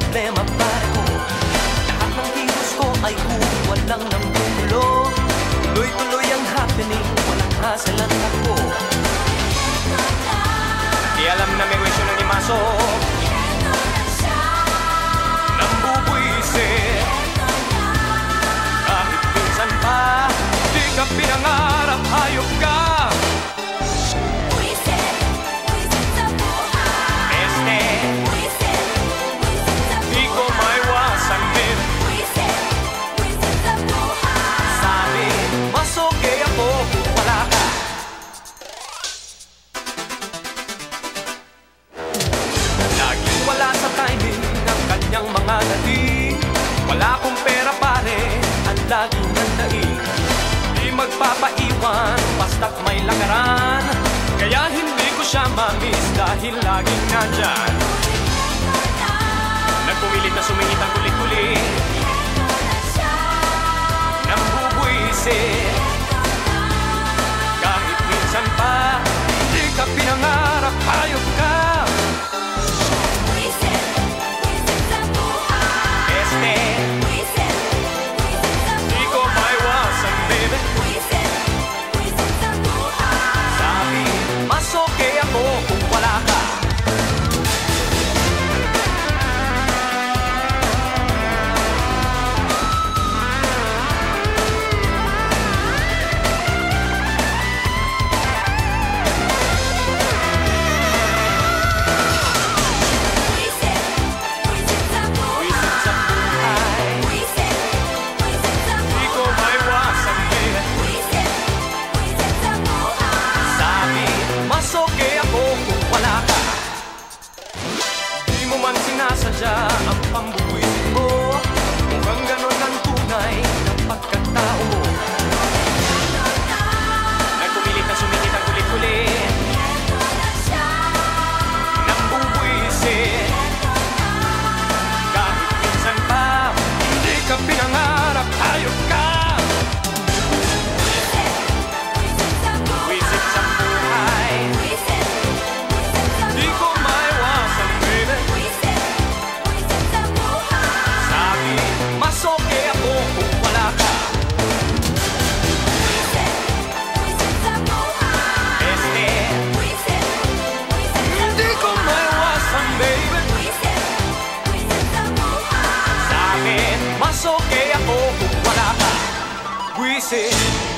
problema pare ko. Lahat ng kilos ko ay walang nanggugulo. Tuloy-tuloy ang happening, walang hassle at ako. Di alam na may wisyo ng imaso, nambubuisit. Kahit minsan pa, di ka pinangarap, hayop ka. Mga dating, wala akong pera pare, ang laging nandaig. Di magpapaiwan, basta't may lakaran. Kaya hindi ko siya mamiss dahil laging nandyan. Nagpumilit na sumingit ang kulit-kulit, nambubuisit. Kahit minsan pa, di ka pinangarap, hayop ka. Sinasadya ang pambuwisit mo, mukhang ganon ang tunay ng pagkatao mo. Nagpumilit na sumingit ang kulit-kulit, nambubuisit. Kahit minsan pa, hindi ka pinangarap, hayop ka. Buwisit sa buhay, di ko maiwasan baby. Mas okay ako kung wala ka. Hindi ko maiwasan baby. Sa akin, mas okay ako kung wala ka. Buwisit.